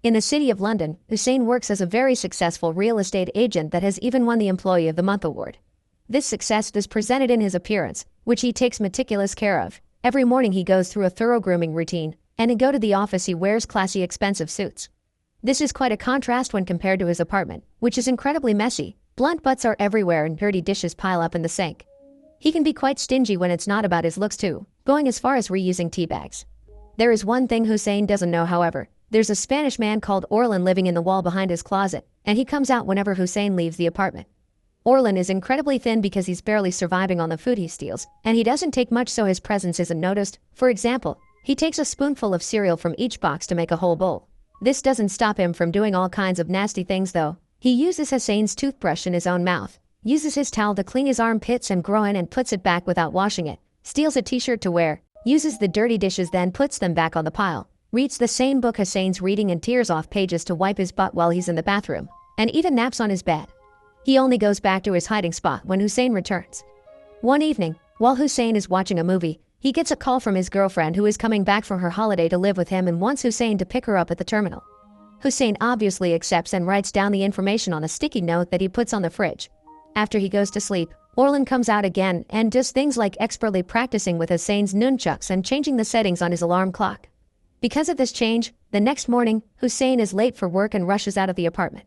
In the city of London, Hussein works as a very successful real estate agent that has even won the Employee of the Month award. This success is presented in his appearance, which he takes meticulous care of. Every morning he goes through a thorough grooming routine, and to go to the office he wears classy expensive suits. This is quite a contrast when compared to his apartment, which is incredibly messy. Blunt butts are everywhere and dirty dishes pile up in the sink. He can be quite stingy when it's not about his looks too, going as far as reusing tea bags. There is one thing Hussein doesn't know, however. There's a Spanish man called Orlan living in the wall behind his closet, and he comes out whenever Hussein leaves the apartment. Orlan is incredibly thin because he's barely surviving on the food he steals, and he doesn't take much so his presence isn't noticed. For example, he takes a spoonful of cereal from each box to make a whole bowl. This doesn't stop him from doing all kinds of nasty things though. He uses Hussein's toothbrush in his own mouth, uses his towel to clean his armpits and groin and puts it back without washing it, steals a t-shirt to wear, uses the dirty dishes then puts them back on the pile, reads the same book Hussein's reading and tears off pages to wipe his butt while he's in the bathroom, and even naps on his bed. He only goes back to his hiding spot when Hussein returns. One evening, while Hussein is watching a movie, he gets a call from his girlfriend who is coming back from her holiday to live with him and wants Hussein to pick her up at the terminal. Hussein obviously accepts and writes down the information on a sticky note that he puts on the fridge. After he goes to sleep, Orlan comes out again and does things like expertly practicing with Hussein's nunchucks and changing the settings on his alarm clock. Because of this change, the next morning, Hussein is late for work and rushes out of the apartment.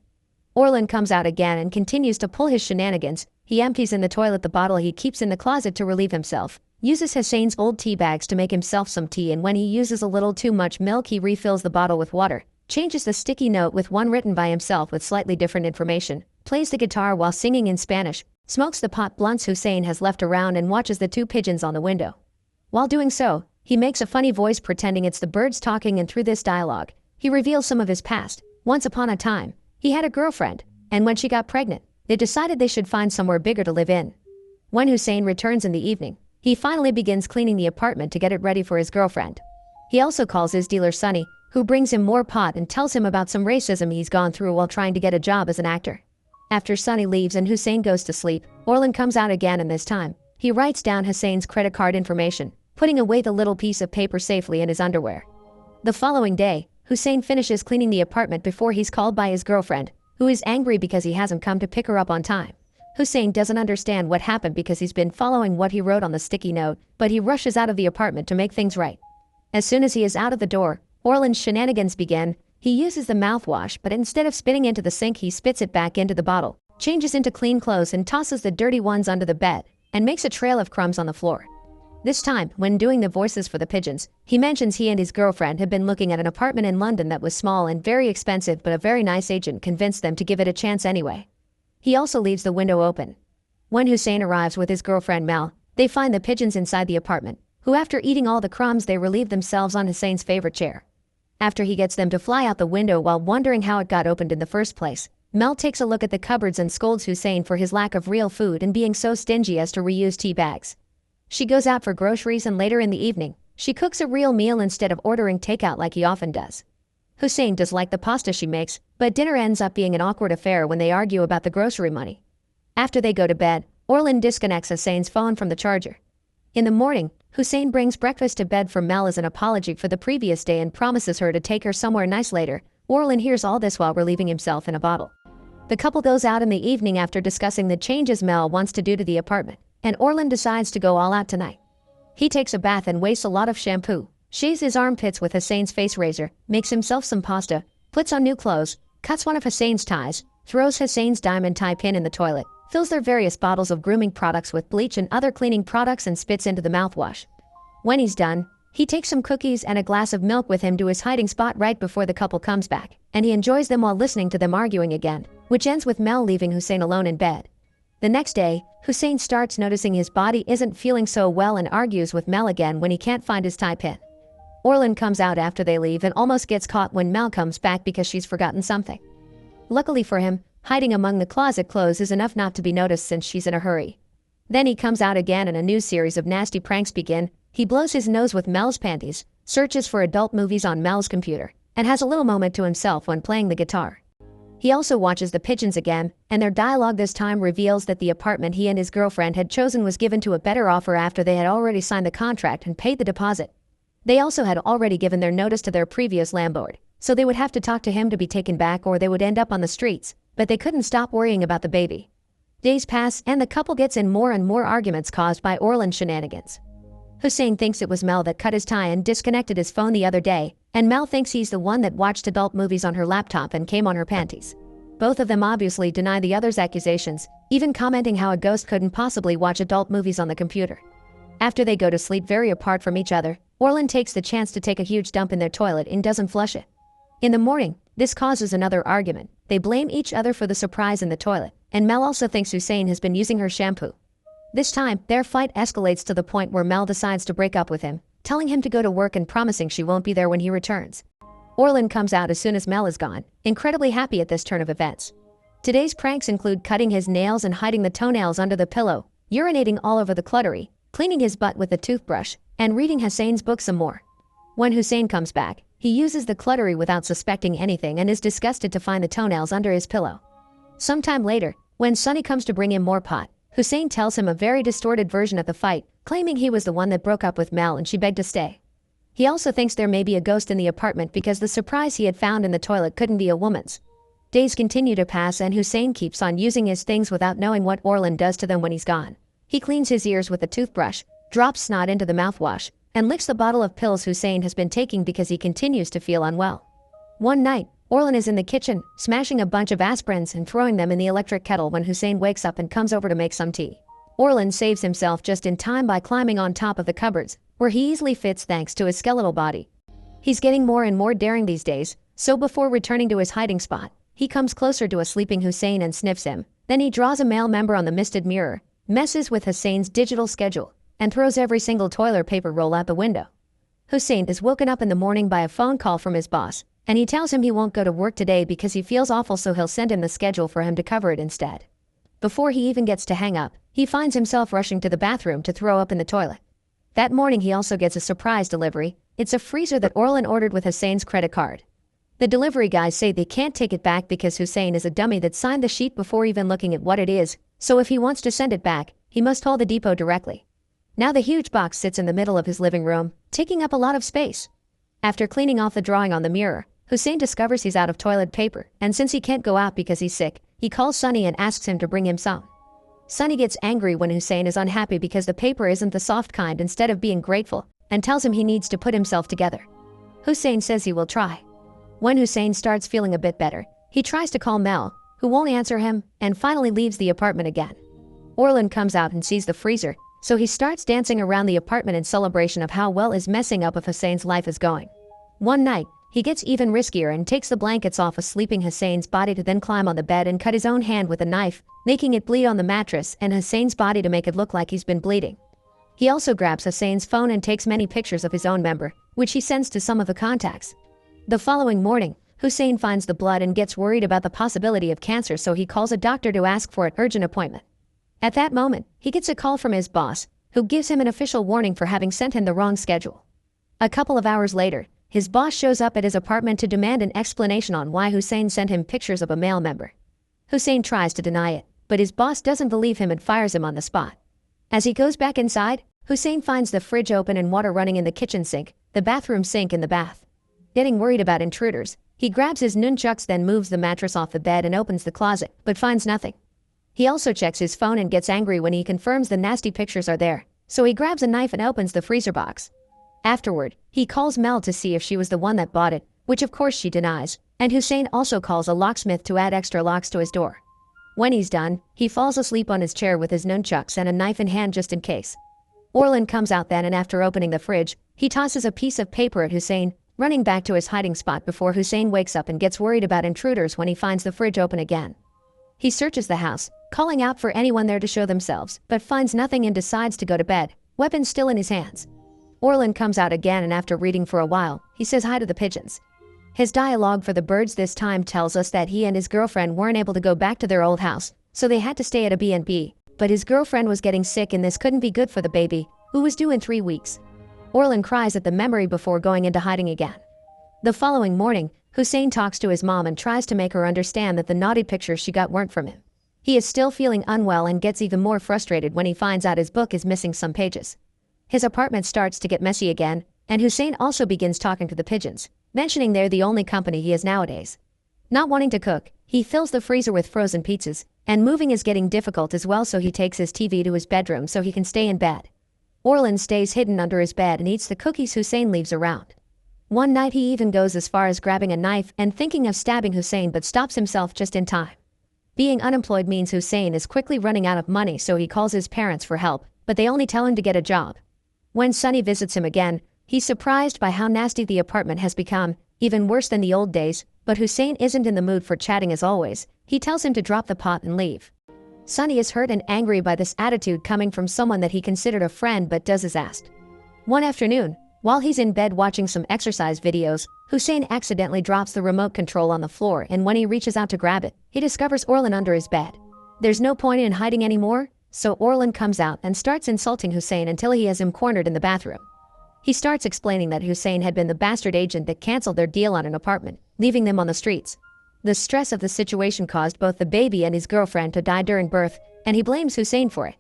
Orlan comes out again and continues to pull his shenanigans. He empties in the toilet the bottle he keeps in the closet to relieve himself, uses Hussein's old tea bags to make himself some tea, and when he uses a little too much milk he refills the bottle with water, changes the sticky note with one written by himself with slightly different information, plays the guitar while singing in Spanish, smokes the pot blunts Hussein has left around and watches the two pigeons on the window. While doing so, he makes a funny voice pretending it's the birds talking, and through this dialogue, he reveals some of his past. Once upon a time, he had a girlfriend, and when she got pregnant, they decided they should find somewhere bigger to live in. When Hussein returns in the evening, he finally begins cleaning the apartment to get it ready for his girlfriend. He also calls his dealer Sonny, who brings him more pot and tells him about some racism he's gone through while trying to get a job as an actor. After Sonny leaves and Hussein goes to sleep, Orlan comes out again, and this time, he writes down Hussein's credit card information, putting away the little piece of paper safely in his underwear. The following day, Hussein finishes cleaning the apartment before he's called by his girlfriend, who is angry because he hasn't come to pick her up on time. Hussein doesn't understand what happened because he's been following what he wrote on the sticky note, but he rushes out of the apartment to make things right. As soon as he is out of the door, Orlan's shenanigans begin. He uses the mouthwash, but instead of spitting into the sink he spits it back into the bottle, changes into clean clothes and tosses the dirty ones under the bed, and makes a trail of crumbs on the floor. This time, when doing the voices for the pigeons, he mentions he and his girlfriend had been looking at an apartment in London that was small and very expensive, but a very nice agent convinced them to give it a chance anyway. He also leaves the window open. When Hussein arrives with his girlfriend Mel, they find the pigeons inside the apartment, who after eating all the crumbs they relieve themselves on Hussein's favorite chair. After he gets them to fly out the window while wondering how it got opened in the first place, Mel takes a look at the cupboards and scolds Hussein for his lack of real food and being so stingy as to reuse tea bags. She goes out for groceries, and later in the evening, she cooks a real meal instead of ordering takeout like he often does. Hussein does like the pasta she makes, but dinner ends up being an awkward affair when they argue about the grocery money. After they go to bed, Orlan disconnects Hussein's phone from the charger. In the morning, Hussein brings breakfast to bed for Mel as an apology for the previous day and promises her to take her somewhere nice later. Orlan hears all this while relieving himself in a bottle. The couple goes out in the evening after discussing the changes Mel wants to do to the apartment, and Orlan decides to go all out tonight. He takes a bath and wastes a lot of shampoo, shaves his armpits with Hussein's face razor, makes himself some pasta, puts on new clothes, cuts one of Hussein's ties, throws Hussein's diamond tie pin in the toilet, fills their various bottles of grooming products with bleach and other cleaning products and spits into the mouthwash. When he's done, he takes some cookies and a glass of milk with him to his hiding spot right before the couple comes back, and he enjoys them while listening to them arguing again, which ends with Mel leaving Hussein alone in bed. The next day, Hussein starts noticing his body isn't feeling so well and argues with Mel again when he can't find his tie pin. Orlan comes out after they leave and almost gets caught when Mel comes back because she's forgotten something. Luckily for him, hiding among the closet clothes is enough not to be noticed since she's in a hurry. Then he comes out again and a new series of nasty pranks begin. He blows his nose with Mel's panties, searches for adult movies on Mel's computer, and has a little moment to himself when playing the guitar. He also watches the pigeons again, and their dialogue this time reveals that the apartment he and his girlfriend had chosen was given to a better offer after they had already signed the contract and paid the deposit. They also had already given their notice to their previous landlord, so they would have to talk to him to be taken back or they would end up on the streets, but they couldn't stop worrying about the baby. Days pass and the couple gets in more and more arguments caused by Orlan's shenanigans. Hussein thinks it was Mel that cut his tie and disconnected his phone the other day, and Mel thinks he's the one that watched adult movies on her laptop and came on her panties. Both of them obviously deny the other's accusations, even commenting how a ghost couldn't possibly watch adult movies on the computer. After they go to sleep very apart from each other, Orlan takes the chance to take a huge dump in their toilet and doesn't flush it. In the morning, this causes another argument. They blame each other for the surprise in the toilet, and Mel also thinks Hussein has been using her shampoo. This time, their fight escalates to the point where Mel decides to break up with him, telling him to go to work and promising she won't be there when he returns. Orlan comes out as soon as Mel is gone, incredibly happy at this turn of events. Today's pranks include cutting his nails and hiding the toenails under the pillow, urinating all over the cluttery, cleaning his butt with a toothbrush, and reading Hussein's book some more. When Hussein comes back, he uses the cluttery without suspecting anything and is disgusted to find the toenails under his pillow. Sometime later, when Sonny comes to bring him more pot, Hussein tells him a very distorted version of the fight, claiming he was the one that broke up with Mel and she begged to stay. He also thinks there may be a ghost in the apartment because the surprise he had found in the toilet couldn't be a woman's. Days continue to pass and Hussein keeps on using his things without knowing what Orlan does to them when he's gone. He cleans his ears with a toothbrush, drops snot into the mouthwash, and licks the bottle of pills Hussein has been taking because he continues to feel unwell. One night, Orlan is in the kitchen, smashing a bunch of aspirins and throwing them in the electric kettle when Hussein wakes up and comes over to make some tea. Orlan saves himself just in time by climbing on top of the cupboards, where he easily fits thanks to his skeletal body. He's getting more and more daring these days, so before returning to his hiding spot, he comes closer to a sleeping Hussein and sniffs him. Then he draws a male member on the misted mirror, messes with Hussein's digital schedule, and throws every single toilet paper roll out the window. Hussein is woken up in the morning by a phone call from his boss, and he tells him he won't go to work today because he feels awful, so he'll send him the schedule for him to cover it instead. Before he even gets to hang up, he finds himself rushing to the bathroom to throw up in the toilet. That morning he also gets a surprise delivery. It's a freezer that Orlan ordered with Hussein's credit card. The delivery guys say they can't take it back because Hussein is a dummy that signed the sheet before even looking at what it is, so if he wants to send it back, he must call the depot directly. Now the huge box sits in the middle of his living room, taking up a lot of space. After cleaning off the drawing on the mirror, Hussein discovers he's out of toilet paper, and since he can't go out because he's sick, he calls Sonny and asks him to bring him some. Sonny gets angry when Hussein is unhappy because the paper isn't the soft kind instead of being grateful, and tells him he needs to put himself together. Hussein says he will try. When Hussein starts feeling a bit better, he tries to call Mel, who won't answer him, and finally leaves the apartment again. Orlan comes out and sees the freezer, so he starts dancing around the apartment in celebration of how well his messing up of Hussein's life is going. One night, he gets even riskier and takes the blankets off of sleeping Hussein's body to then climb on the bed and cut his own hand with a knife, making it bleed on the mattress and Hussein's body to make it look like he's been bleeding. He also grabs Hussein's phone and takes many pictures of his own member, which he sends to some of the contacts. The following morning, Hussein finds the blood and gets worried about the possibility of cancer, so he calls a doctor to ask for an urgent appointment. At that moment, he gets a call from his boss, who gives him an official warning for having sent him the wrong schedule. A couple of hours later, his boss shows up at his apartment to demand an explanation on why Hussein sent him pictures of a male member. Hussein tries to deny it, but his boss doesn't believe him and fires him on the spot. As he goes back inside, Hussein finds the fridge open and water running in the kitchen sink, the bathroom sink and the bath. Getting worried about intruders, he grabs his nunchucks, then moves the mattress off the bed and opens the closet, but finds nothing. He also checks his phone and gets angry when he confirms the nasty pictures are there, so he grabs a knife and opens the freezer box. Afterward, he calls Mel to see if she was the one that bought it, which of course she denies, and Hussein also calls a locksmith to add extra locks to his door. When he's done, he falls asleep on his chair with his nunchucks and a knife in hand just in case. Orlan comes out then, and after opening the fridge, he tosses a piece of paper at Hussein, running back to his hiding spot before Hussein wakes up and gets worried about intruders when he finds the fridge open again. He searches the house, calling out for anyone there to show themselves, but finds nothing and decides to go to bed, weapon still in his hands. Orlan comes out again, and after reading for a while, he says hi to the pigeons. His dialogue for the birds this time tells us that he and his girlfriend weren't able to go back to their old house, so they had to stay at a B&B, but his girlfriend was getting sick and this couldn't be good for the baby, who was due in 3 weeks. Orlan cries at the memory before going into hiding again. The following morning, Hussein talks to his mom and tries to make her understand that the naughty pictures she got weren't from him. He is still feeling unwell and gets even more frustrated when he finds out his book is missing some pages. His apartment starts to get messy again, and Hussein also begins talking to the pigeons. mentioning they're the only company he has nowadays. Not wanting to cook, he fills the freezer with frozen pizzas, and moving is getting difficult as well, so he takes his TV to his bedroom so he can stay in bed. Orlan stays hidden under his bed and eats the cookies Hussein leaves around. One night he even goes as far as grabbing a knife and thinking of stabbing Hussein, but stops himself just in time. Being unemployed means Hussein is quickly running out of money, so he calls his parents for help, but they only tell him to get a job. When Sunny visits him again, he's surprised by how nasty the apartment has become, even worse than the old days, but Hussein isn't in the mood for chatting as always. He tells him to drop the pot and leave. Sunny is hurt and angry by this attitude coming from someone that he considered a friend but does as asked. One afternoon, while he's in bed watching some exercise videos, Hussein accidentally drops the remote control on the floor, and when he reaches out to grab it, he discovers Orlan under his bed. There's no point in hiding anymore, so Orlan comes out and starts insulting Hussein until he has him cornered in the bathroom. He starts explaining that Hussein had been the bastard agent that canceled their deal on an apartment, leaving them on the streets. The stress of the situation caused both the baby and his girlfriend to die during birth, and he blames Hussein for it.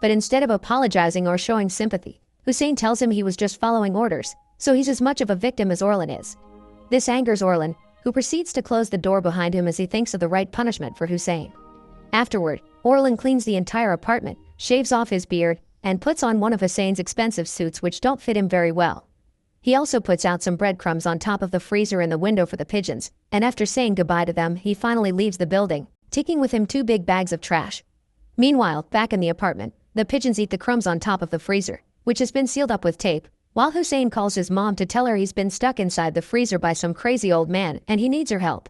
But instead of apologizing or showing sympathy, Hussein tells him he was just following orders, so he's as much of a victim as Orlan is. This angers Orlan, who proceeds to close the door behind him as he thinks of the right punishment for Hussein. Afterward, Orlan cleans the entire apartment, shaves off his beard, and puts on one of Hussein's expensive suits which don't fit him very well. He also puts out some breadcrumbs on top of the freezer in the window for the pigeons, and after saying goodbye to them, he finally leaves the building, taking with him 2 big bags of trash. Meanwhile, back in the apartment, the pigeons eat the crumbs on top of the freezer, which has been sealed up with tape, while Hussein calls his mom to tell her he's been stuck inside the freezer by some crazy old man and he needs her help.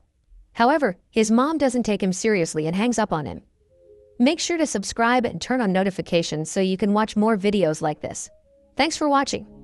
However, his mom doesn't take him seriously and hangs up on him. Make sure to subscribe and turn on notifications so you can watch more videos like this. Thanks for watching.